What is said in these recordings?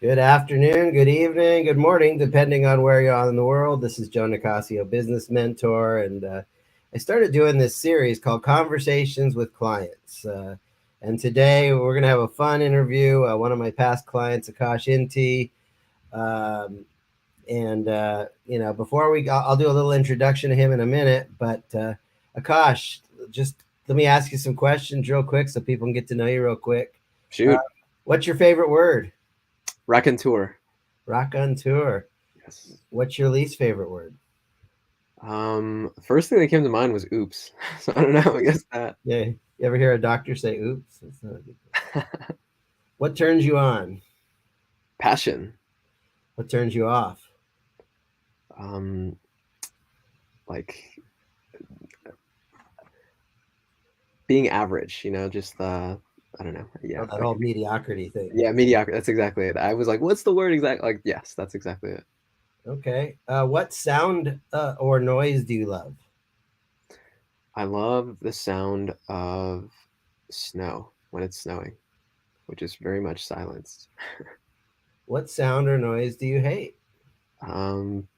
Good afternoon, good evening, good morning, depending on where you are in the world. This is Joe Nicassio, business mentor, and I started doing this series called Conversations with Clients. And today we're going to have a fun interview. One of my past clients, Akash Inti. Um, and before I'll do a little introduction to him in a minute. But Akash, just let me ask you some questions real quick so people can get to know you real quick. Uh, Shoot. what's your favorite word? Raconteur. Rock on tour. Yes. What's your least favorite word? First thing that came to mind was oops. So I don't know. I guess that. Yeah, you ever hear a doctor say "oops"? That's not a good thing. What turns you on? Passion. What turns you off? Um, like being average. Just I don't know. Yeah. Oh, that Like whole mediocrity thing. yeah, mediocre. That's exactly it. I was like, what's the word exactly? Like yes, that's exactly it. Okay. What sound or noise do you love? I love the sound of snow when it's snowing, which is very much silenced. What sound or noise do you hate?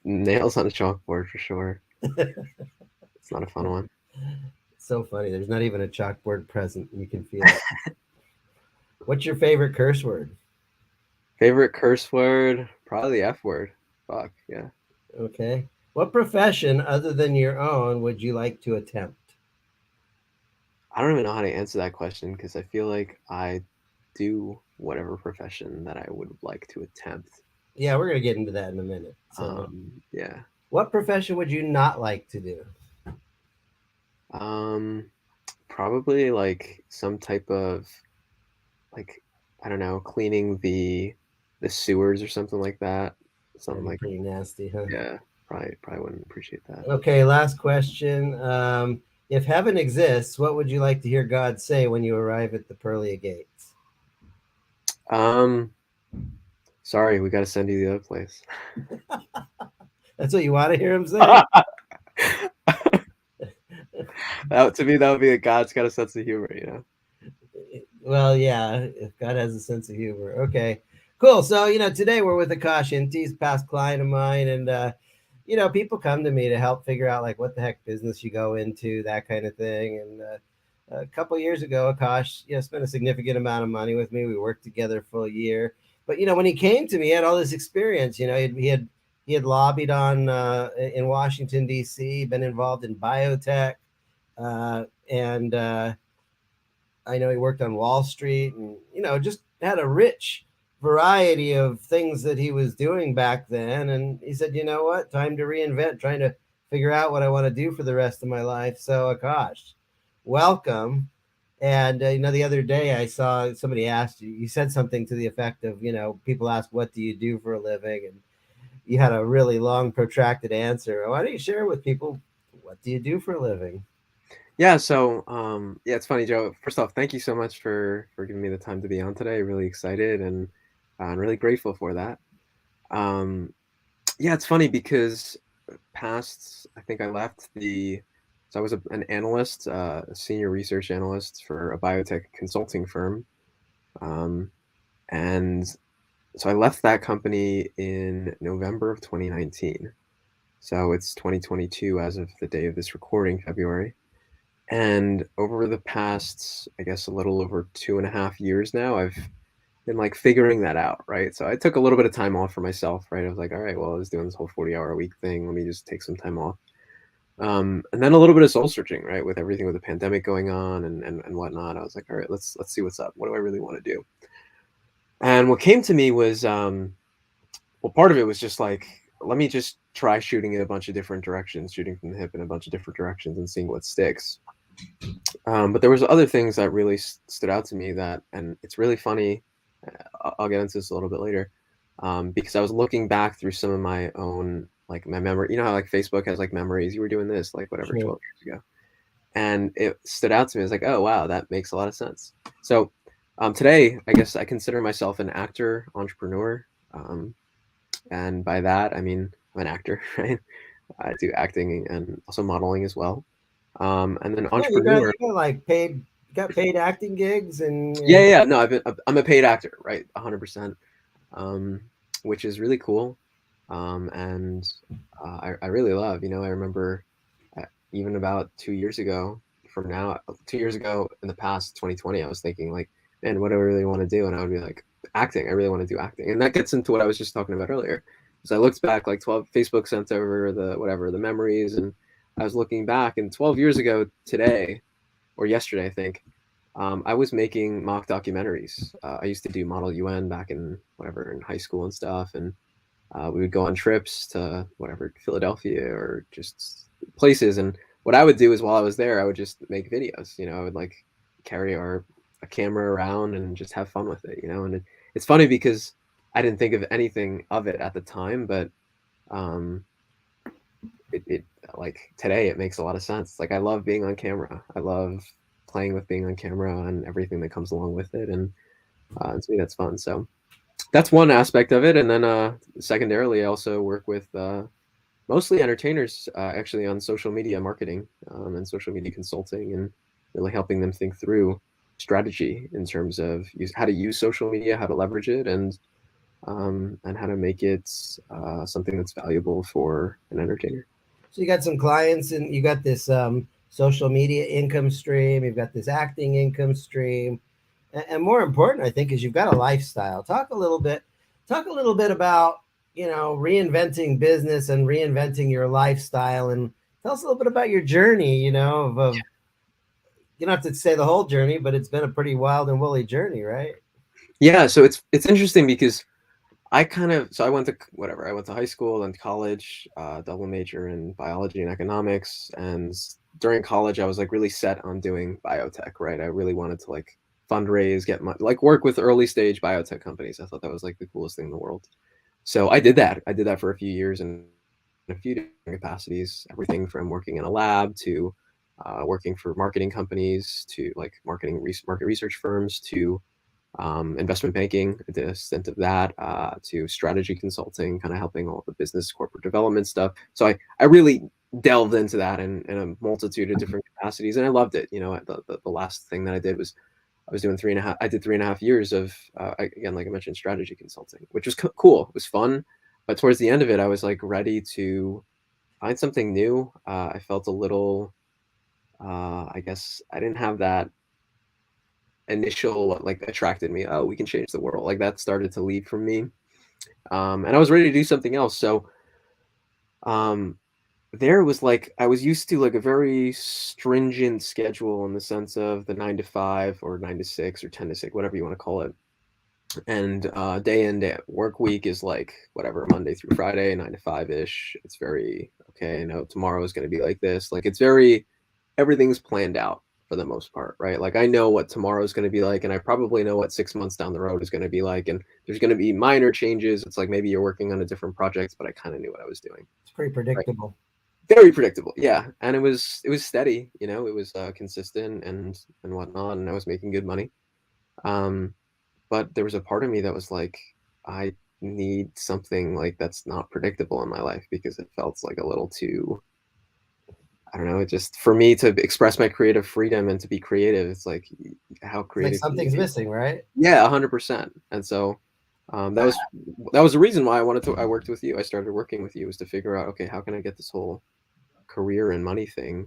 Nails on a chalkboard for sure. It's not a fun one. So funny. There's not even a chalkboard present. You can feel it. What's your favorite curse word? Favorite curse word? Probably the F word. Fuck, yeah. Okay. What profession other than your own would you like to attempt? I don't even know how to answer that question because I feel like I do whatever profession that I would like to attempt. Yeah, we're gonna get into that in a minute. So, Yeah. what profession would you not like to do? Um, Probably like some type of like I don't know, cleaning the sewers or something like that. That'd Something be like pretty nasty, huh? yeah, probably wouldn't appreciate that. Okay, last question. If heaven exists, what would you like to hear God say when you arrive at the pearly gates? Um, Sorry, we got to send you the other place. That's what you want to hear him say? That to me, that would be a God's got a sense of humor. Well, yeah, if God has a sense of humor. Okay, cool. So, today we're with Akash Inti, he's a past client of mine. And, people come to me to help figure out like what the heck business you go into, that kind of thing. And a couple years ago, Akash, spent a significant amount of money with me. We worked together for a year. But, when he came to me, he had all this experience. He had lobbied on in Washington, D.C., been involved in biotech. And I know he worked on Wall Street and, just had a rich variety of things that he was doing back then. And he said, you know what? Time to reinvent, trying to figure out what I want to do for the rest of my life. So, Akash, welcome. And, the other day I saw somebody asked you, you said something to the effect of, people ask, what do you do for a living? And you had a really long, protracted answer. Why don't you share with people, what do you do for a living? Yeah, so yeah, it's funny, Joe. First off, thank you so much for giving me the time to be on today. Really excited and I'm really grateful for that. Um, yeah, it's funny because I think I left so I was an analyst, a senior research analyst for a biotech consulting firm, um, and so I left that company in November of 2019. So it's 2022 as of the day of this recording, February. And over the past, I guess, a little over 2.5 years now, I've been like figuring that out, right? So I took a little bit of time off for myself, right? I was like, all right, well, I was doing this whole 40-hour a week thing. Let me just take some time off. And then a little bit of soul searching, right? With everything with the pandemic going on and whatnot. I was like, all right, let's see what's up. What do I really want to do? And what came to me was, well, part of it was just like, let me just try shooting in a bunch of different directions, shooting from the hip in a bunch of different directions and seeing what sticks. But there was other things that really stood out to me and it's really funny. I'll get into this a little bit later, because I was looking back through some of my own, like my memory. You know how like Facebook has like memories. You were doing this like whatever Sure. 12 years ago, and it stood out to me. I was like, oh wow, that makes a lot of sense. So today, I guess I consider myself an actor, entrepreneur, and by that I mean I'm an actor, right? I do acting and also modeling as well, and then Yeah, you got entrepreneur. you got like paid you got paid acting gigs and Yeah, yeah, no, I'm a paid actor, right? 100%. um, which is really cool. And I really love, I remember even about 2 years ago from now, 2 years ago in the past, 2020, I was thinking like, man, what do I really want to do? And I would be like, acting. I really want to do acting. And that gets into what I was just talking about earlier. So I looked back like 12, Facebook sent over the memories. And I was looking back, and 12 years ago today, or yesterday, I think, I was making mock documentaries. I used to do Model UN back in whatever, in high school and stuff. And we would go on trips to whatever, Philadelphia or just places. And what I would do is while I was there, I would just make videos. I would like carry a camera around and just have fun with it. And it's funny because I didn't think of anything of it at the time, but um, it like today it makes a lot of sense. Like I love being on camera. I love playing with being on camera and everything that comes along with it. And to me, that's fun. So that's one aspect of it. And then secondarily, I also work with mostly entertainers, actually, on social media marketing and social media consulting, and really helping them think through strategy in terms of how to use social media, how to leverage it, and how to make it something that's valuable for an entertainer. So you got some clients, and you got this social media income stream. You've got this acting income stream, and more important, I think, is you've got a lifestyle. Talk a little bit about reinventing business and reinventing your lifestyle, and tell us a little bit about your journey. Of you don't have to say the whole journey, but it's been a pretty wild and woolly journey, right? Yeah, so it's interesting because I went to whatever. I went to high school and college, double major in biology and economics. And during college, I was like really set on doing biotech, right? I really wanted to like fundraise, get my like work with early stage biotech companies. I thought that was like the coolest thing in the world. So I did that. I did that for a few years in a few different capacities, everything from working in a lab to working for marketing companies to like market research firms to investment banking, I did a stint of that, to strategy consulting, kind of helping all the business corporate development stuff. So I really delved into that in a multitude of different capacities, and I loved it. The last thing that I did was I was doing 3.5. I did 3.5 years of again, like I mentioned, strategy consulting, which was cool. It was fun, but towards the end of it, I was like ready to find something new. I felt a little. I guess I didn't have that initial like attracted me. Oh, we can change the world. Like that started to leave from me, and I was ready to do something else. So um, there was like I was used to like a very stringent schedule in the sense of the 9 to 5 or 9 to 6 or 10 to 6, whatever you want to call it. And day in day work week is like whatever, Monday through Friday, 9 to 5 ish. It's very okay. No, tomorrow is going to be like this. Like it's very everything's planned out for the most part, right? Like I know what tomorrow is going to be like, and I probably know what 6 months down the road is going to be like. And there's going to be minor changes. It's like maybe you're working on a different project, but I kind of knew what I was doing. It's pretty Right. predictable. Very predictable, yeah. And it was steady, it was consistent and whatnot, and I was making good money. Um, but there was a part of me that was like, I need something like that's not predictable in my life because it felt like a little too, I don't know, it just for me to express my creative freedom and to be creative, it's like how It's like creative can you something's be? missing, right? Yeah, 100%. And so that was the reason why I worked with you. I started working with you was to figure out, okay, how can I get this whole career and money thing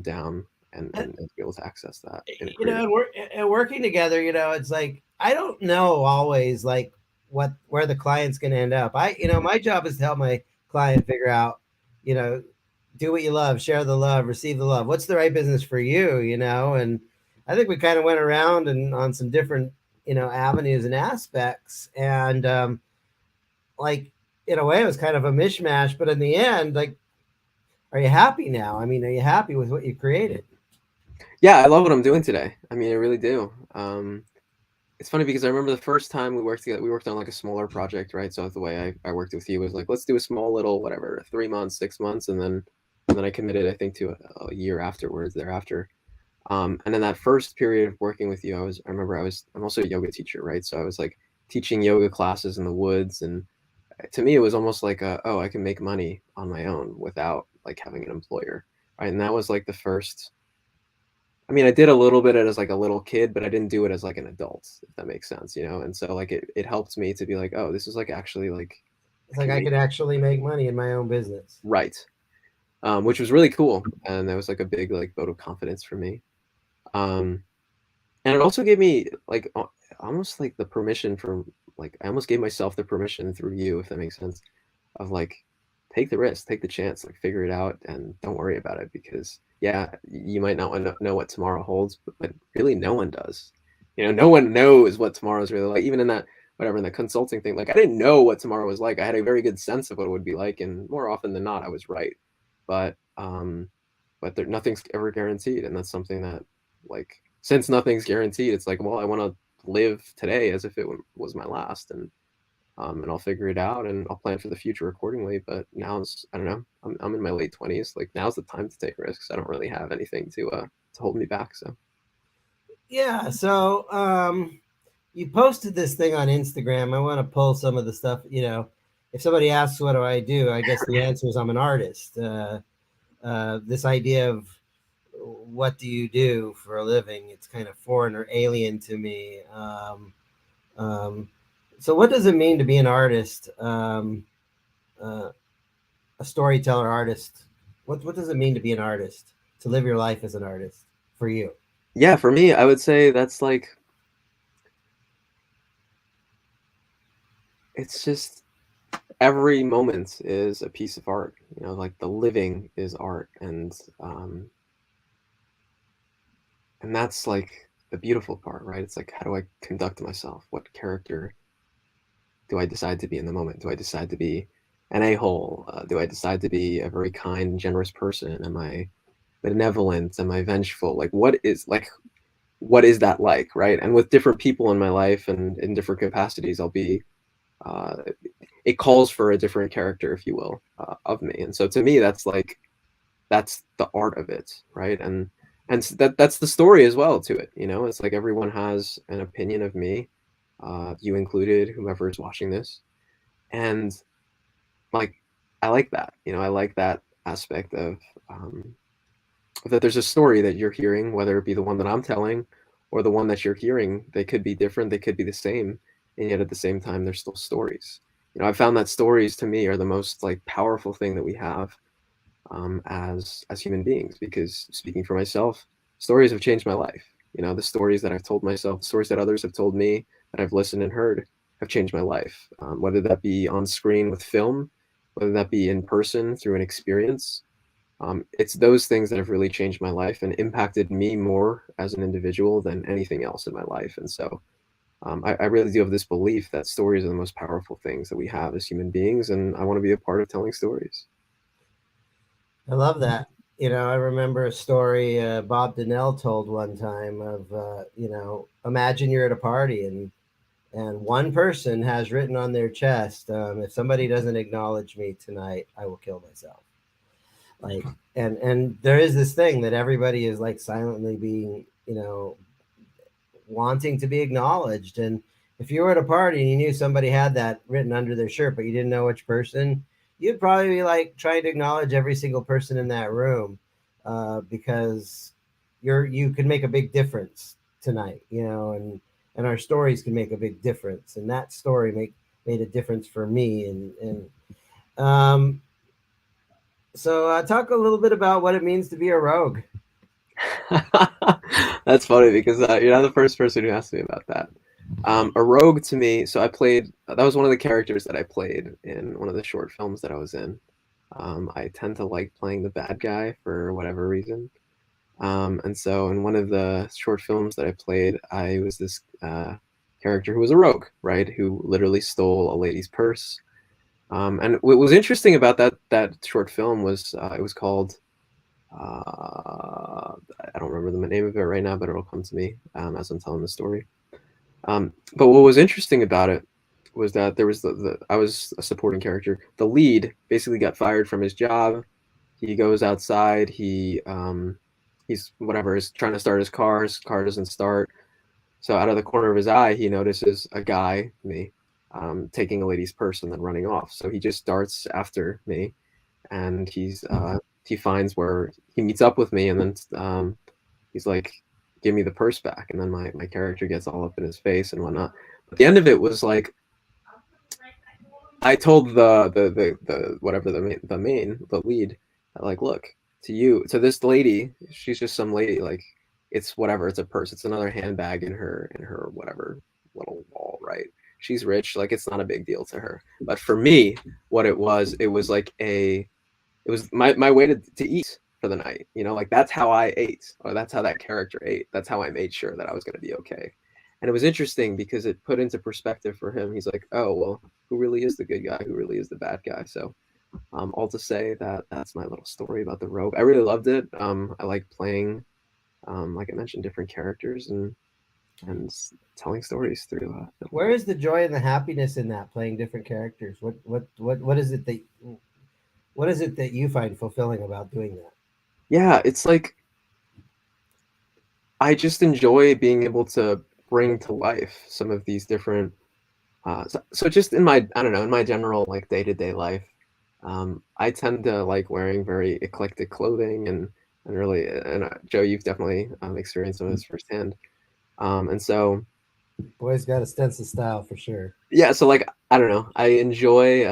down and be able to access that in a creative. And working together, it's like I don't know always like where the client's going to end up. My job is to help my client figure out, you know, do what you love, share the love, receive the love. What's the right business for you, And I think we kind of went around and on some different, avenues and aspects, and like in a way, it was kind of a mishmash. But in the end, like, are you happy now? I mean, are you happy with what you created? Yeah, I love what I'm doing today. I mean, I really do. It's funny because I remember the first time we worked together, we worked on like a smaller project, right? So the way I worked with you was like, let's do a small little whatever, 3 months, 6 months, and then I committed, I think, to a year afterwards thereafter. And in that first period of working with you, I'm also a yoga teacher, right? So I was like teaching yoga classes in the woods, and to me, it was almost like oh, I can make money on my own without like having an employer, right? And that was like the first I mean, I did a little bit as like a little kid, but I didn't do it as like an adult, if that makes sense, you know? And so like it helped me to be like, oh, this is like actually like It's I like can I make could actually make money in my own business. right. Which was really cool. And that was like a big like vote of confidence for me. Um, and it also gave me like almost like the permission for like I almost gave myself the permission through you, if that makes sense, of like take the risk, take the chance, like figure it out, and don't worry about it because yeah, you might not know what tomorrow holds, but really no one does. You know, no one knows what tomorrow's really like. Even in that whatever in the consulting thing, like I didn't know what tomorrow was like. I had a very good sense of what it would be like, and more often than not, I was right. But nothing's ever guaranteed, and that's something that like since nothing's guaranteed, it's like well, I want to live today as if it was my last, and I'll figure it out and I'll plan for the future accordingly. But now's I don't know. I'm in my late 20s. Like now's the time to take risks. I don't really have anything to hold me back. So Yeah. So you posted this thing on Instagram. I want to pull some of the stuff. If somebody asks what do I do, I guess the answer is I'm an artist. This idea of what do you do for a living? It's kind of foreign or alien to me. Um, so, what does it mean to be an artist, uh, a storyteller artist? What does it mean to be an artist? To live your life as an artist for you? yeah, for me, I would say that's like it's just every moment is a piece of art. You know, like the living is art, and that's like the beautiful part, right? It's like how do I conduct myself? What character do I decide to be in the moment? Do I decide to be an a-hole? Do I decide to be a very kind, generous person? Am I benevolent? Am I vengeful? Like what is that like, right? And with different people in my life and in different capacities, I'll be uh, it calls for a different character, if you will, of me. And so to me, that's the art of it, right? And that's the story as well to it. You know, it's like everyone has an opinion of me, you included, whomever is watching this, and like I like that. You know, I like that aspect of that. There's a story that you're hearing, whether it be the one that I'm telling or the one that you're hearing. They could be different. They could be the same, and yet at the same time, they're still stories. You know, I found that stories to me are the most like powerful thing that we have as human beings. Because speaking for myself, stories have changed my life. You know, the stories that I've told myself, the stories that others have told me, that I've listened and heard, have changed my life. Whether that be on screen with film, whether that be in person through an experience, it's those things that have really changed my life and impacted me more as an individual than anything else in my life. And so I really do have this belief that stories are the most powerful things that we have as human beings, and I want to be a part of telling stories. I love that. I remember a story Bob Donnell told one time of, imagine you're at a party and one person has written on their chest, if somebody doesn't acknowledge me tonight, I will kill myself. Like, and there is this thing that everybody is like silently being, wanting to be acknowledged. And if you were at a party and you knew somebody had that written under their shirt, but you didn't know which person, you'd probably be like trying to acknowledge every single person in that room, because you can make a big difference tonight, and our stories can make a big difference. And that story made a difference for me. Um, so talk a little bit about what it means to be a rogue. That's funny because you're not the first person who asked me about that. A rogue to me, so I played, that was one of the characters that I played in one of the short films that I was in. I tend to like playing the bad guy for whatever reason. And so in one of the short films that I played, I was this character who was a rogue, right? Who literally stole a lady's purse. And what was interesting about that short film was it was called I don't remember the name of it right now, but it'll come to me as I'm telling the story. But what was interesting about it was that there was I was a supporting character. The lead basically got fired from his job. He goes outside. He's whatever is trying to start his car. His car doesn't start. So out of the corner of his eye, he notices a guy, me, taking a lady's purse and then running off. So he just darts after me, and he finds where he meets up with me, and then he's like, give me the purse back. And then my character gets all up in his face and whatnot. But the end of it was like, I told the whatever the lead, like, look, to this lady, she's just some lady, like, it's whatever, it's a purse, it's another handbag in her whatever little wall, right? She's rich, like, it's not a big deal to her. But for me, what it was like it was my way to eat for the night, you know, like, that's how I ate, or that's how that character ate. That's how I made sure that I was going to be okay. And it was interesting because it put into perspective for him. He's like, oh, well, who really is the good guy? Who really is the bad guy? So, all to say that that's my little story about the rogue. I really loved it. I like playing, like I mentioned, different characters and telling stories through. Where is the joy and the happiness in that, playing different characters? What is it that you find fulfilling about doing that? Yeah, it's like I just enjoy being able to bring to life some of these different. So just in my, I don't know, in my general like day to day life, I tend to like wearing very eclectic clothing and really, and Joe, you've definitely experienced some of this firsthand. And so Boy's got a sense of style for sure. yeah, so like I don't know, I enjoy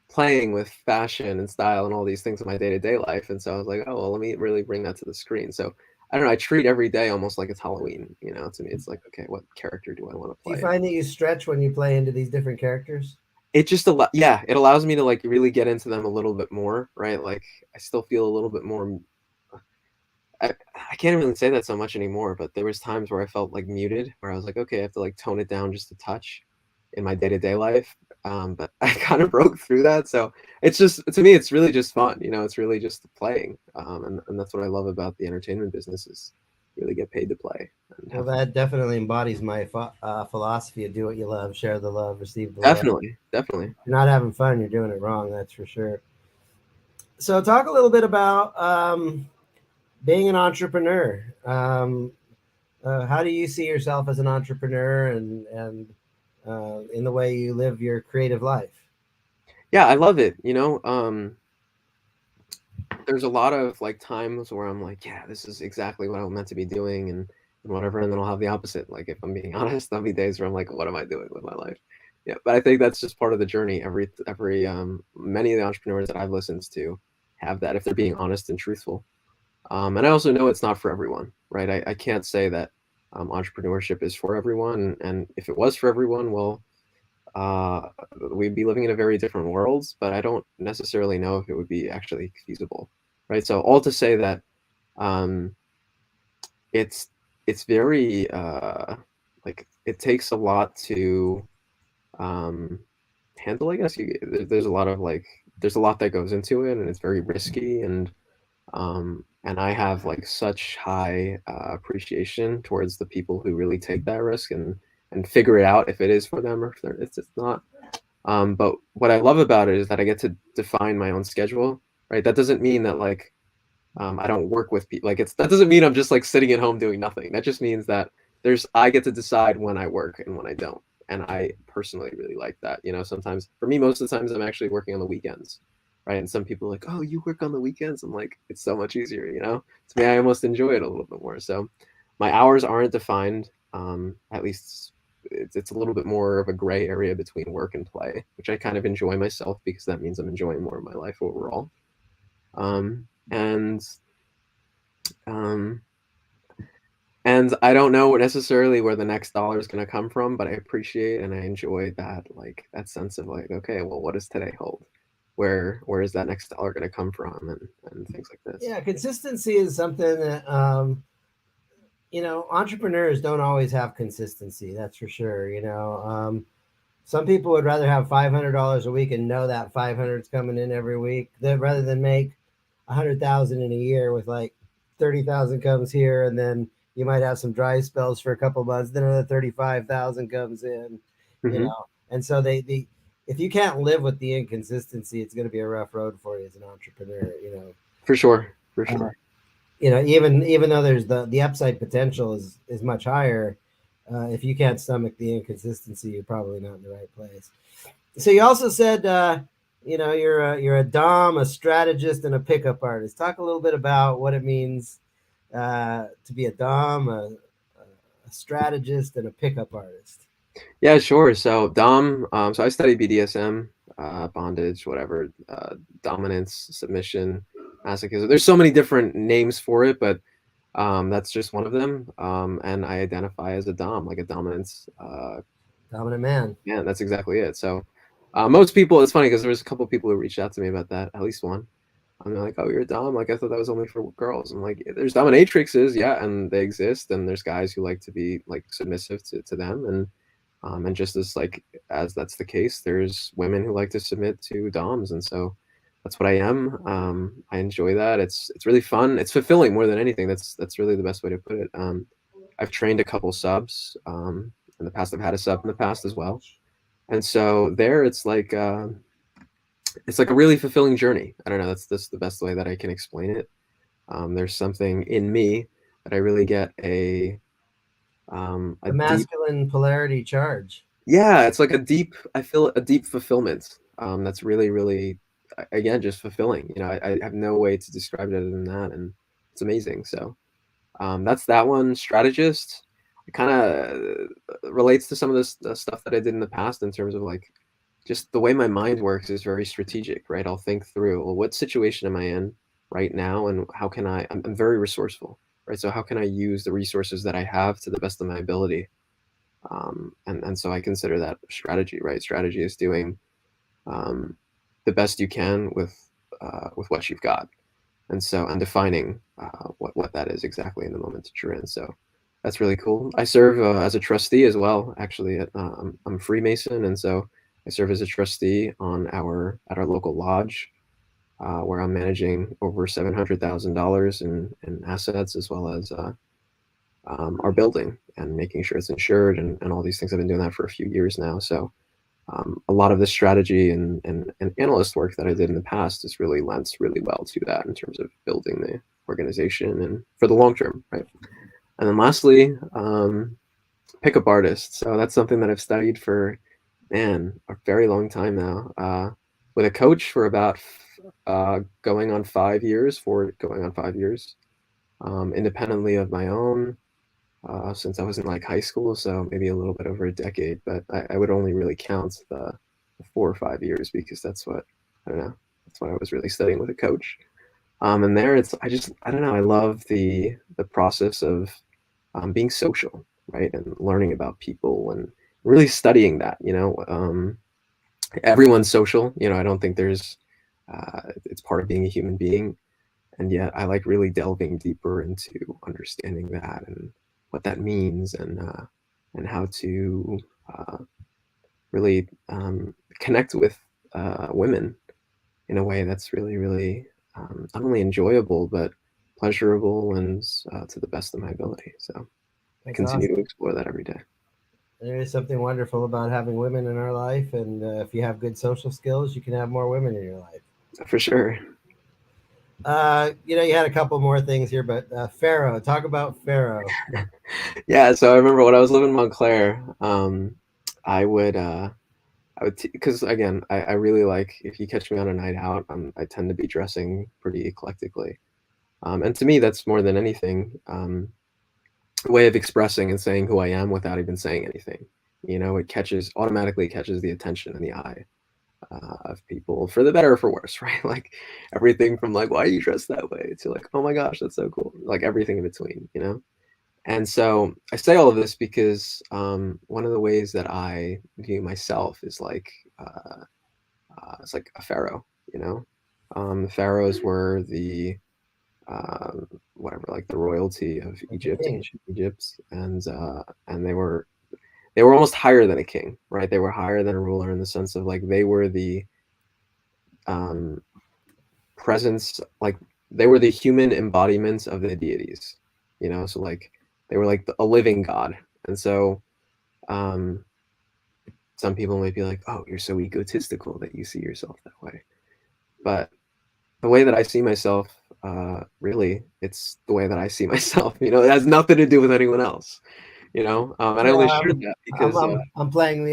playing with fashion and style and all these things in my day to day life. And so I was like, oh well, let me really bring that to the screen. So I don't know, I treat every day almost like it's Halloween. You know, to me, it's like, okay, what character do I want to Do you play? find that you stretch when you play into these different characters? It just yeah, it allows me to like really get into them a little bit more, right? Like I still feel a little bit more. I can't really say that so much anymore, but there was times where I felt like muted, where I was like, okay, I have to like tone it down just a touch in my day to day life. But I kind of broke through that, so it's just, to me, it's really just fun. You know, it's really just playing, and that's what I love about the entertainment business is really get paid to play and Well, have fun. that definitely embodies my philosophy of do what you love, share the love, receive the love. Definitely, definitely. If you're not having fun, you're doing it wrong. That's for sure. So, talk a little bit about being an entrepreneur. How do you see yourself as an entrepreneur, and in the way you live your creative life? Yeah, I love it. You know, there's a lot of like times where I'm like, yeah, this is exactly what I'm meant to be doing and whatever. And then I'll have the opposite. Like, if I'm being honest, there'll be days where I'm like, what am I doing with my life? Yeah. But I think that's just part of the journey. Many of the entrepreneurs that I've listened to have that if they're being honest and truthful. And I also know it's not for everyone, right? I can't say that entrepreneurship is for everyone. And if it was for everyone, well, uh, we'd be living in a very different world, but I don't necessarily know if it would be actually feasible, right? So all to say that um, it's it's very like it takes a lot to um, handle. I guess there's a lot of like there's a lot that goes into it, and it's very risky, and I have like such high appreciation towards the people who really take that risk and figure it out if it is for them or if it's not. But what I love about it is that I get to define my own schedule, right? That doesn't mean that like I don't work with people. Like that doesn't mean I'm just like sitting at home doing nothing. That just means that I get to decide when I work and when I don't. And I personally really like that. You know, sometimes for me, most of the times I'm actually working on the weekends, right? And some people are like, oh, you work on the weekends? I'm like, it's so much easier. You know, to me, I almost enjoy it a little bit more. So my hours aren't defined. At least it's a little bit more of a gray area between work and play, which I kind of enjoy myself because that means I'm enjoying more of my life overall. And um, and I don't know necessarily where the next dollar is going to come from, but I appreciate and I enjoy that like that sense of like, okay, well, what does today hold? Where is that next dollar going to come from, and things like this. Yeah, consistency is something that entrepreneurs don't always have consistency. That's for sure. Some people would rather have $500 a week and know that 500 is coming in every week, rather than make 100,000 in a year with like 30,000 comes here, and then you might have some dry spells for a couple months, then another 35,000 comes in. you Hmm. know and so they if you can't live with the inconsistency, it's going to be a rough road for you as an entrepreneur. For sure, for uh, sure. even though there's the upside potential is much higher, if you can't stomach the inconsistency, you're probably not in the right place. So you also said you're a dom, a strategist, and a pickup artist. Talk a little bit about what it means to be a dom, a strategist, and a pickup artist? Yeah, sure. So Dom, so I studied BDSM, bondage, whatever, dominance, submission, masochism. There's so many different names for it, but that's just one of them. And I identify as a dom, like a dominance. Dominant man. Yeah, that's exactly it. So most people, it's funny because there was a couple of people who reached out to me about that, at least one. And they're like, "Oh, you're a dom? Like I thought that was only for girls." I'm like, "There's dominatrixes, yeah, and they exist, and there's guys who like to be like submissive to them, and just as like as that's the case, there's women who like to submit to doms, and so that's what I am. I enjoy that. It's really fun. It's fulfilling more than anything. That's really the best way to put it. I've trained a couple subs in the past. I've had a sub in the past as well, and so there it's like a really fulfilling journey. I don't know. That's the best way that I can explain it. There's something in me that I really get a A deep, masculine polarity charge. yeah, it's like a deep, I feel a deep fulfillment. That's really, really, again, just fulfilling. You know, I have no way to describe it other than that, and it's amazing. So that's that one. Strategist. It kind of relates to some of this stuff that I did in the past in terms of like just the way my mind works is very strategic, right? I'll think through, well, what situation am I in right now, and how can I'm very resourceful, right? So how can I use the resources that I have to the best of my ability? And so I consider that strategy, right? Strategy is doing um, the best you can with what you've got, and so and defining what that is exactly in the moment that you're in. So that's really cool. I serve as a trustee as well. Actually, I'm a Freemason, and so I serve as a trustee on our local lodge, where I'm managing over $700,000 in assets, as well as our building and making sure it's insured and all these things. I've been doing that for a few years now. So a lot of the strategy and analyst work that I did in the past is really lends really well to that in terms of building the organization and for the long term, right? And then lastly, pickup artist. So that's something that I've studied for, man, a very long time now. With a coach for about going on 5 years, independently of my own, since I was in like high school, so maybe a little bit over a decade. But I would only really count the 4 or 5 years because that's what I don't know. That's what I was really studying with a coach. And there, it's I don't know. I love the process of being social, right, and learning about people and really studying that. Everyone's social. I don't think there's. It's part of being a human being, and yet I like really delving deeper into understanding that and what that means and how to really connect with women in a way that's really really not only enjoyable but pleasurable and to the best of my ability. So I That's continue to awesome. explore that every day. There is something wonderful about having women in our life, and if you have good social skills, you can have more women in your life. For sure. You had a couple more things here, but Pharaoh, talk about Pharaoh. Yeah, so I remember when I was living in Montclair, I would because again, I really like if you catch me on a night out, I tend to be dressing pretty eclectically. And to me, that's more than anything a way of expressing and saying who I am without even saying anything. It automatically catches the attention and the eye of people for the better or for worse, right? Like everything from like, why are you dressed that way to like, oh my gosh, that's so cool. Like everything in between. And so I say all of this because one of the ways that I view myself is like it's like a pharaoh. The pharaohs were the whatever, like the royalty of Like a Egypt, king. ancient Egypt, and they were almost higher than a king, right? They were higher than a ruler in the sense of like they were the um, presence, like they were the human embodiments of the deities. So like they were like a living god, and so um, some people might be like, "Oh, you're so egotistical that you see yourself that way," but the way that I see myself, really, it's the way that I see myself. It has nothing to do with anyone else. And I Yeah, only share that because, I'm playing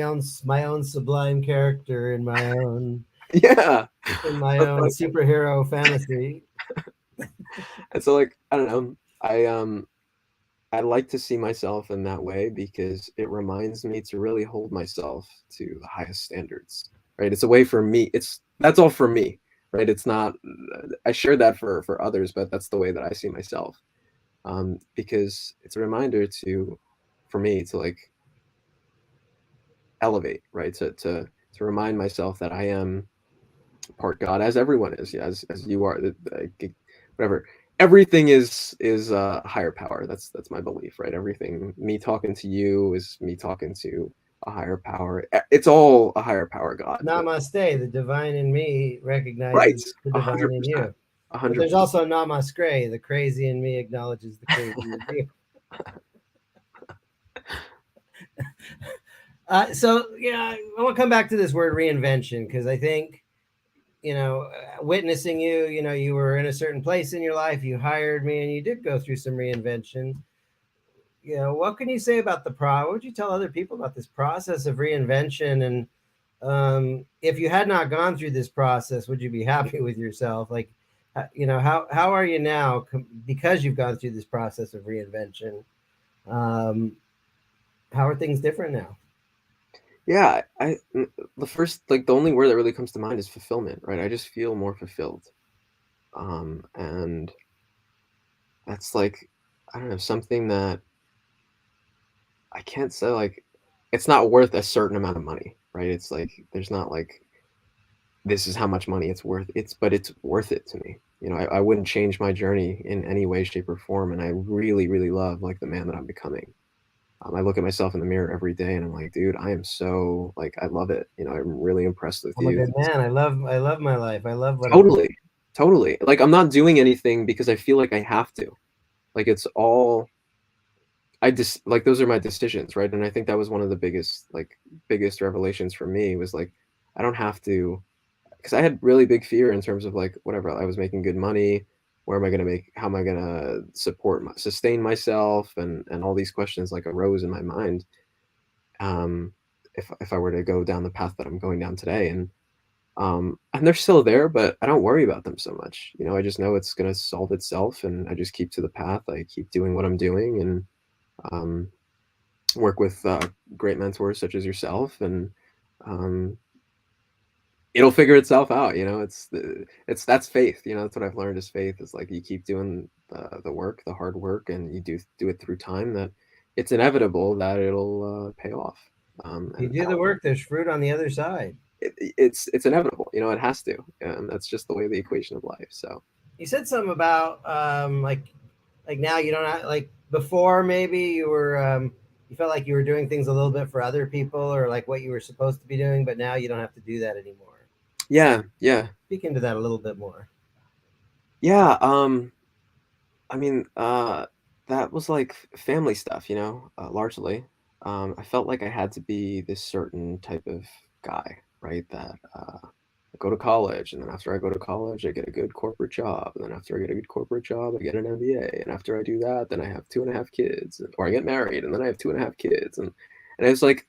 my own sublime character yeah. in my But own superhero fantasy. and so, like, I don't know. I I like to see myself in that way because it reminds me to really hold myself to the highest standards, right? It's a way for me. It's that's all for me, right? It's not. I share that for others, but that's the way that I see myself, because it's a reminder to, for me to like elevate, right? To remind myself that I am part God, as everyone is, yeah, as you are, whatever. Everything is a higher power. That's my belief, right? Everything, me talking to you is me talking to a higher power. It's all a higher power, God. Namaste. The divine in me Right, recognizes the a divine hundred in percent, you. a But hundred there's percent. also Namaskre. The crazy in me acknowledges the crazy in you. So yeah, I want to come back to this word reinvention because I think witnessing you, you were in a certain place in your life. You hired me, and you did go through some reinvention. What can you say about what would you tell other people about this process of reinvention? And if you had not gone through this process, would you be happy with yourself? Like, how are you now because you've gone through this process of reinvention? Um, how are things different now? Yeah, the first, like the only word that really comes to mind is fulfillment, right? I just feel more fulfilled, and that's like, I don't know, something that I can't say, like, it's not worth a certain amount of money, right? It's like there's not like this is how much money it's worth. But it's worth it to me. I wouldn't change my journey in any way, shape, or form. And I really, really love like the man that I'm becoming. I look at myself in the mirror every day and I'm like, dude, I am so like I love it. I'm really impressed with I'm a you. good man. I love my life. I love what I'm doing. Totally, totally. Like I'm not doing anything because I feel like I have to. Like it's all I just like those are my decisions, right? And I think that was one of the biggest revelations for me was like I don't have to, because I had really big fear in terms of like whatever I was making good money, where am I going to make, how am I going to sustain myself, and all these questions like arose in my mind. Um, if I were to go down the path that I'm going down today, and they're still there, but I don't worry about them so much. I just know it's going to solve itself, and I just keep to the path. I keep doing what I'm doing, and um, work with great mentors such as yourself, and um, it'll figure itself out. It's that's faith. That's what I've learned is faith is like you keep doing the work, the hard work, and you do it through time, that it's inevitable that it'll pay off. You And do the work. There's fruit on the other side. it's inevitable. It has to, and that's just the way the equation of life. So You said something about like now you don't like before maybe you felt like you were doing things a little bit for other people or like what you were supposed to be doing, but now you don't have to do that anymore. yeah, yeah, Speak into that a little bit more. yeah. I mean, that was like family stuff, largely. I felt like I had to be this certain type of guy, right? That I go to college, and then after I go to college, I get a good corporate job, and then after I get a good corporate job, I get an MBA, and after I do that, then I have 2.5 kids, or I get married, and then I have 2.5 kids, and it's like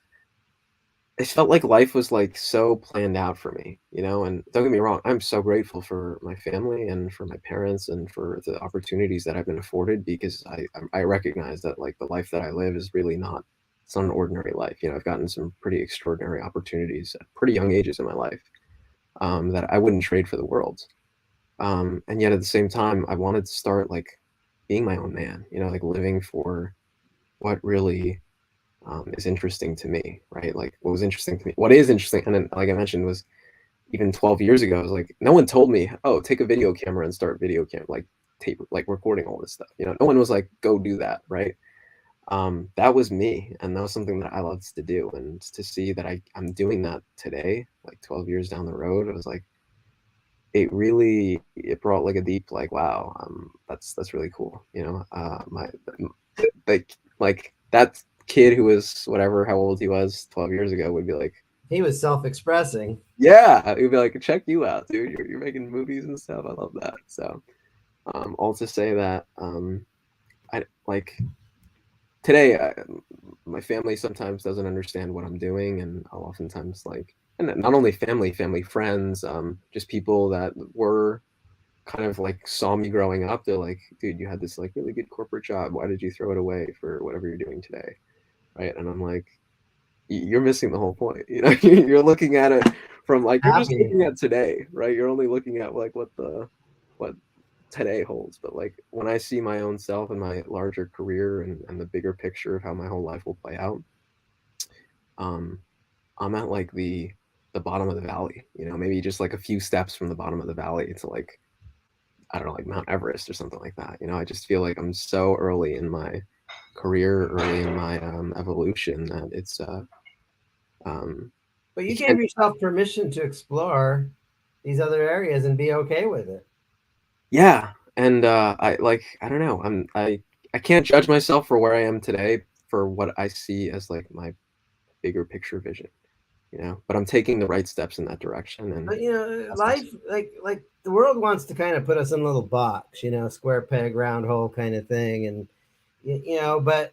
it felt like life was like so planned out for me, and don't get me wrong, I'm so grateful for my family and for my parents and for the opportunities that I've been afforded, because I recognize that like the life that I live is really not, it's not an ordinary life. I've gotten some pretty extraordinary opportunities at pretty young ages in my life, that I wouldn't trade for the world. And yet at the same time, I wanted to start like being my own man, like living for what really is interesting to me, right? Like what was interesting to me, what is interesting, and then like I mentioned was even 12 years ago, I was like, no one told me, oh, take a video camera and start video camera, like tape, like recording all this stuff. No one was like, go do that, right? That was me, and that was something that I loved to do, and to see that I'm doing that today, like 12 years down the road, I was like, it brought like a deep like wow, that's really cool, my like that kid who was whatever how old he was 12 years ago would be like, He was self-expressing. yeah, he'd be like, check you out, dude, you're making movies and stuff, I love that. So all to say that I like today, my family sometimes doesn't understand what I'm doing, and I'll oftentimes like, and not only family friends, just people that were kind of like saw me growing up, they're like, dude, you had this like really good corporate job. Why did you throw it away for whatever you're doing today? Right. And I'm like, you're missing the whole point. You know, you're looking at it from like, you're just Happy. looking at today, right? You're only looking at like what today holds. But like when I see my own self and my larger career and the bigger picture of how my whole life will play out, um, I'm at like the bottom of the valley, you know, maybe just like a few steps from the bottom of the valley to like, I don't know, like Mount Everest or something like that. You know, I just feel like I'm so early in my career, early in my evolution that it's um But you you gave can't. yourself permission to explore these other areas and be okay with it. Yeah, and I don't know, I can't judge myself for where I am today for what I see as like my bigger picture vision, you know, but I'm taking the right steps in that direction, and But that's life, awesome. like the world wants to kind of put us in a little box, square peg, round hole kind of thing, and but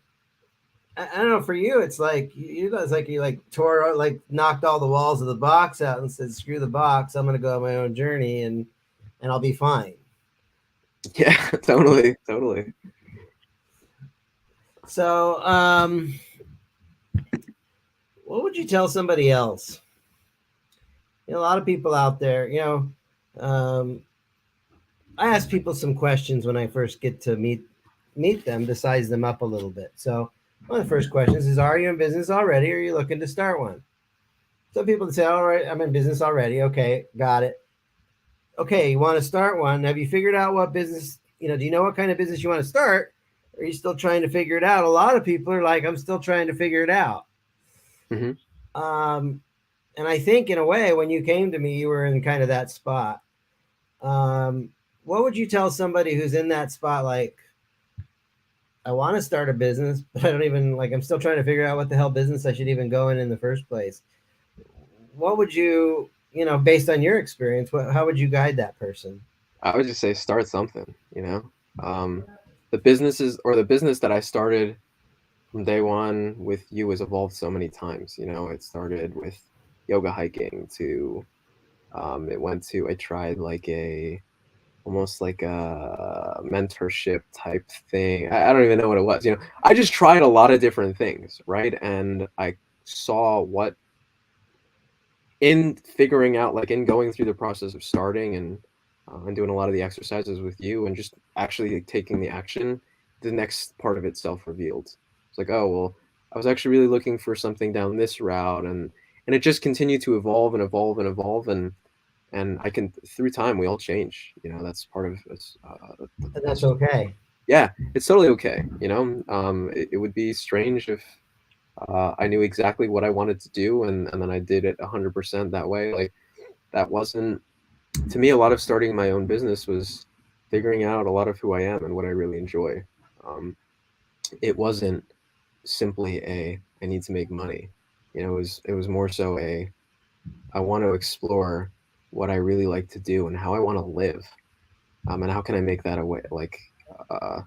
I don't know. For you, it's like it's like you like tore out, like knocked all the walls of the box out and said, "Screw the box. I'm going to go on my own journey, and I'll be fine." Yeah, totally, totally. So, what would you tell somebody else? A lot of people out there, um, I ask people some questions when I first get to meet them to size them up a little bit. So one of the first questions is, are you in business already, or are you looking to start one? Some people say, all right, I'm in business already. Okay, got it. Okay, you want to start one. Have you figured out what business, do you know what kind of business you want to start? Or are you still trying to figure it out? A lot of people are like, I'm still trying to figure it out. Hmm. Um, and I think in a way, when you came to me, you were in kind of that spot. Um, what would you tell somebody who's in that spot? Like, I want to start a business, but I don't even like, I'm still trying to figure out what the hell business I should even go in the first place. What would you, based on your experience, how would you guide that person? I would just say start something, you know. The businesses or the business that I started from day one with you has evolved so many times. You know, it started with yoga hiking to it went to, I tried like a almost like a mentorship type thing. I don't even know what it was. You know, I just tried a lot of different things, right? And I saw what in figuring out, like in going through the process of starting and doing a lot of the exercises with you and just actually like, taking the action, the next part of itself revealed. It's like, oh well, I was actually really looking for something down this route, and it just continued to evolve and evolve and evolve, and I can through time we all change. You know, that's part of it's, And that's that's okay. yeah, it's totally okay. You know, it would be strange if I knew exactly what I wanted to do, and then I did it 100% that way. Like that wasn't to me. A lot of starting my own business was figuring out a lot of who I am and what I really enjoy. Um, it wasn't simply a I need to make money. You know, it was more so a I want to explore what I really like to do and how I want to live. And how can I make that a way like uh,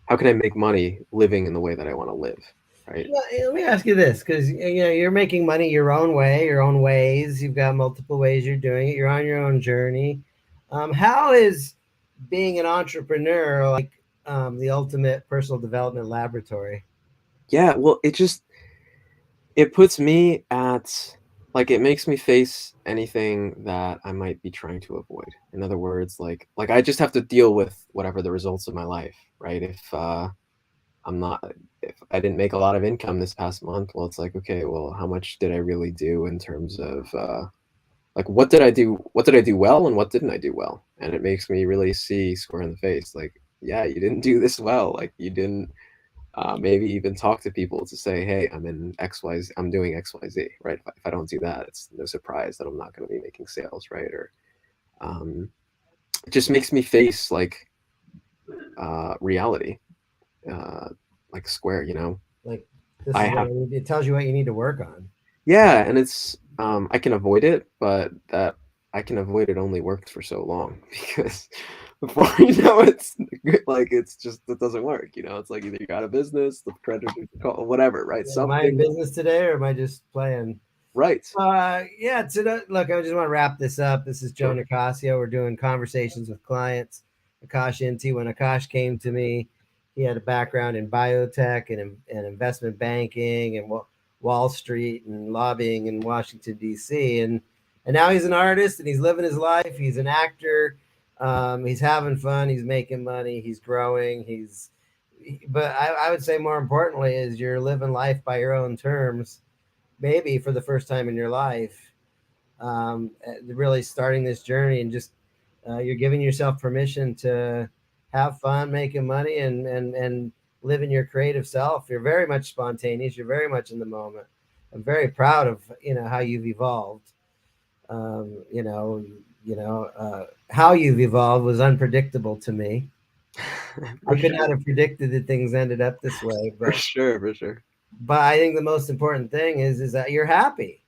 how can I make money living in the way that I want to live, right? Let me ask you this, because you're making money your own way, your own ways. You've got multiple ways you're doing it. You're on your own journey. How is being an entrepreneur like the ultimate personal development laboratory? Yeah, well, it puts me at like it makes me face anything that I might be trying to avoid. In other words, like I just have to deal with whatever the results of my life, right? I'm not if I didn't make a lot of income this past month, well, it's like, okay, well, how much did I really do in terms of like what did I do well and what didn't I do well? And it makes me really see square in the face, like, yeah, you didn't do this well. Like you didn't maybe even talk to people to say, hey, I'm in XYZ, I'm doing XYZ, right? If I don't do that, it's no surprise that I'm not going to be making sales, right? Or um, it just makes me face like reality, uh, like square, you know. Like, this I is what have, I need. It tells you what you need to work on. yeah, and it's I can avoid it, but that I can avoid it only worked for so long because before you know it's like it's just it doesn't work. You know, it's like either you got a business, the creditors call, whatever, right? Am I in Something. business today, or am I just playing? Right. Yeah. Look, I just want to wrap this up. This is Joe Sure. Nicassio. We're doing conversations with clients. Akash Inti. When Akash came to me, he had a background in biotech and investment banking and Wall Street and lobbying in Washington D.C. And now he's an artist and he's living his life. He's an actor. He's having fun. He's making money. He's growing. But I would say more importantly is you're living life by your own terms, maybe for the first time in your life, really starting this journey and just you're giving yourself permission to have fun making money and living your creative self. You're very much spontaneous. You're very much in the moment. I'm very proud of how you've evolved. um, you know how you've evolved was unpredictable to me. I For could sure. not have predicted that things ended up this way, For sure. For sure. but I think the most important thing is that you're happy.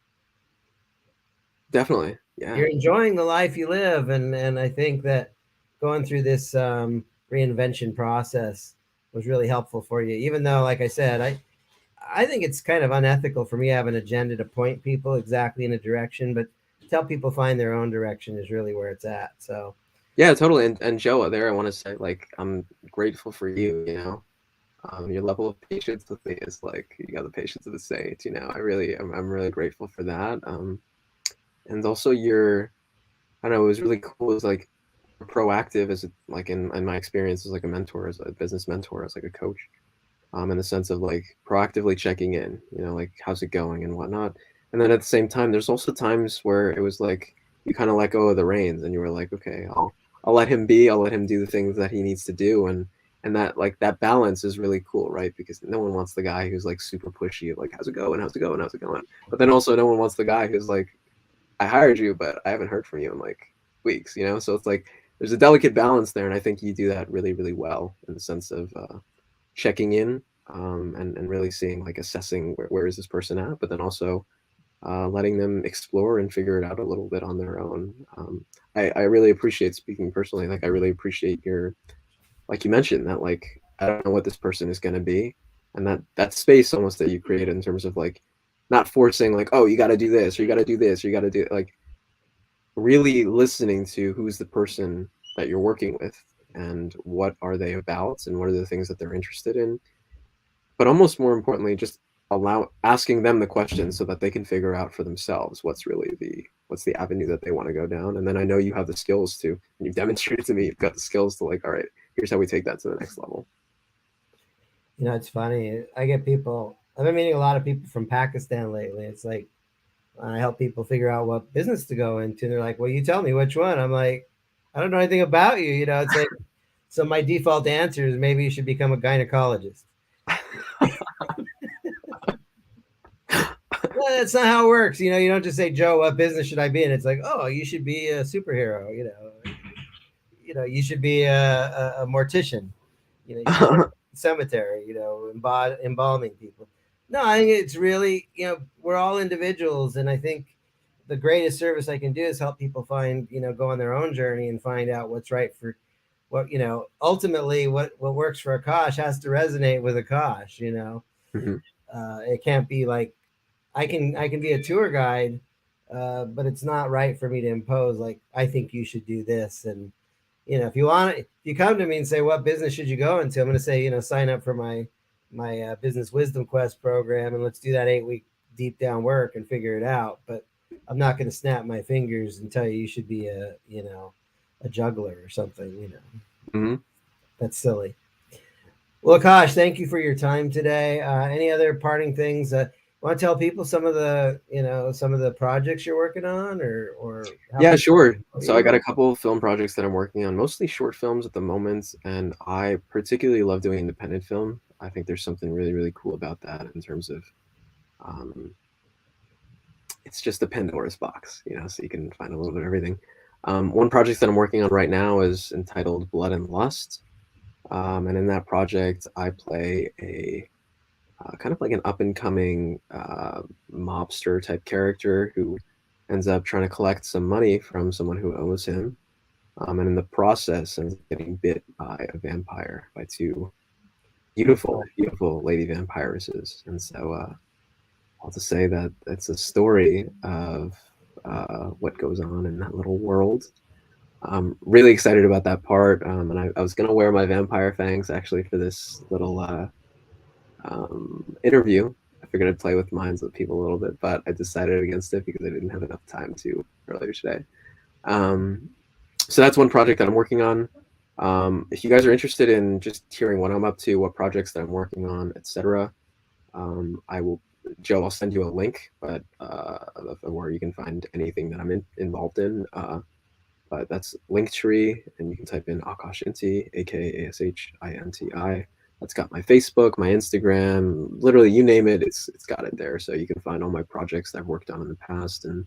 Definitely. Yeah. You're enjoying the life you live, and I think that going through this reinvention process was really helpful for you. Even though, like I said, I think it's kind of unethical for me to have an agenda to point people exactly in a direction, but tell people find their own direction is really where it's at. So Yeah, totally. And Joe, there I want to say, like, I'm grateful for you, your level of patience with me is like you got the patience of a saint, I'm really grateful for that. And also I don't know, it was really cool. It was like proactive like in my experience as like a mentor, as a business mentor, as like a coach, in the sense of like proactively checking in, like how's it going and whatnot. And then at the same time, there's also times where it was like you kind of let go of the reins and you were like, okay, I'll let him be, I'll let him do the things that he needs to do, and that like that balance is really cool, right? Because no one wants the guy who's like super pushy, like how's it going, how's it going, how's it going. But then also no one wants the guy who's like, I hired you, but I haven't heard from you in like weeks, So it's like there's a delicate balance there, and I think you do that really, really well in the sense of checking in, and really seeing, like, assessing where is this person at, but then also letting them explore and figure it out a little bit on their own. I really appreciate, speaking personally, like I really appreciate like you mentioned that, like, I don't know what this person is going to be, and that space almost that you created in terms of like not forcing like, oh, you got to do this or you got to do this or you got to do, like, really listening to who's the person that you're working with and what are they about and what are the things that they're interested in, but almost more importantly, just asking them the questions so that they can figure out for themselves what's the avenue that they want to go down. And then I know you have the skills to, and you've demonstrated to me you've got the skills to, like, all right, here's how we take that to the next level. it's funny. I get people. I've been meeting a lot of people from Pakistan lately. It's like I help people figure out what business to go into. They're like, "Well, you tell me which one." I'm like, "I don't know anything about you." It's like, so my default answer is maybe you should become a gynecologist. Well, that's not how it works. You don't just say, "Joe, what business should I be in?" It's like, "Oh, you should be a superhero." You should be a mortician. You should work in the cemetery. Embalming people. No, I think it's really, we're all individuals, and I think the greatest service I can do is help people find, go on their own journey and find out what's right for what, ultimately what works for Akash has to resonate with Akash. Mhm. It can't be like I can be a tour guide, but it's not right for me to impose like I think you should do this. And if you come to me and say what business should you go into, I'm going to say sign up for my business wisdom quest program and let's do that 8 week deep down work and figure it out. But I'm not going to snap my fingers and tell you should be a juggler or something. Mhm. That's silly. Well, Akash, thank you for your time today. Any other parting things? Want to tell people some of the projects you're working on, or how Yeah, people sure. follow So I you? got a couple of film projects that I'm working on, mostly short films at the moment, and I particularly love doing independent film. I think there's something really, really cool about that in terms of, um, it's just a Pandora's box, so you can find a little bit of everything. One project that I'm working on right now is entitled Blood and Lust, and in that project, I play a kind of like an up and coming mobster type character who ends up trying to collect some money from someone who owes him, and in the process ends up getting bit by a vampire, by two Oh, beautiful, beautiful lady vampiresses. And so I'll just say that it's a story of what goes on in that little world. I'm really excited about that part, and I was gonna wear my vampire fangs actually for this little interview. I figured I'd play with minds of people a little bit, but I decided against it because I didn't have enough time to earlier today. Um, so that's one project that I'm working on. If you guys are interested in just hearing what I'm up to, what projects that I'm working on, etc., I will, Joe, I'll send you a link, but where you can find anything that I'm involved in. But that's Linktree, and you can type in Akash Inti, AKASHINTI. That's got my Facebook, my Instagram, literally you name it, it's got it there. So you can find all my projects that I've worked on in the past and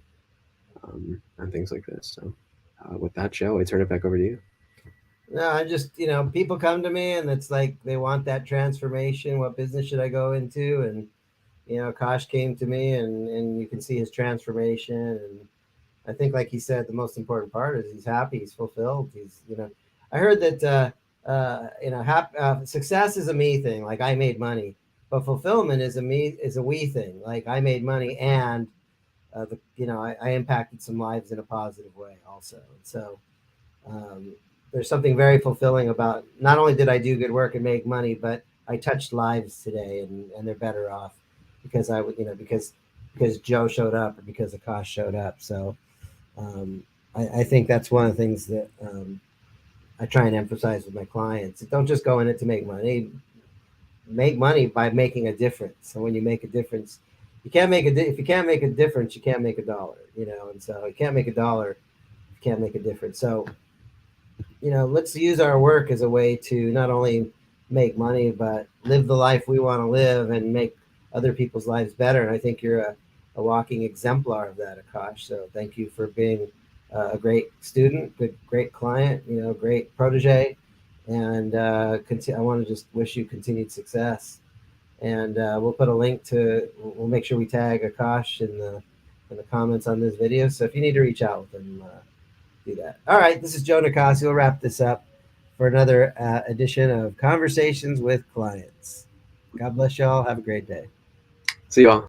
things like this. So with that, Joe, I turn it back over to you. No, I just, people come to me and it's like they want that transformation. What business should I go into? And, Kosh came to me and you can see his transformation. And I think, like he said, the most important part is he's happy, he's fulfilled. I heard that, success is a me thing. Like I made money, but fulfillment is a we thing. Like I made money and, I impacted some lives in a positive way also. And so, um, there's something very fulfilling about not only did I do good work and make money, but I touched lives today and they're better off because I would, because Joe showed up or because Akash showed up. So I think that's one of the things that I try and emphasize with my clients. Don't just go in it to make money. Make money by making a difference. And when you make a difference, you can't make if you can't make a difference, you can't make a dollar. And so you can't make a dollar, you can't make a difference. So let's use our work as a way to not only make money, but live the life we want to live and make other people's lives better. And I think you're a walking exemplar of that, Akash. So thank you for being a great student, great client, great protege. And I want to just wish you continued success. And we'll put a link we'll make sure we tag Akash in the comments on this video. So if you need to reach out with him, do that. All right, this is Joe Nicassio. We'll wrap this up for another edition of Conversations with Clients. God bless y'all. Have a great day. See you all.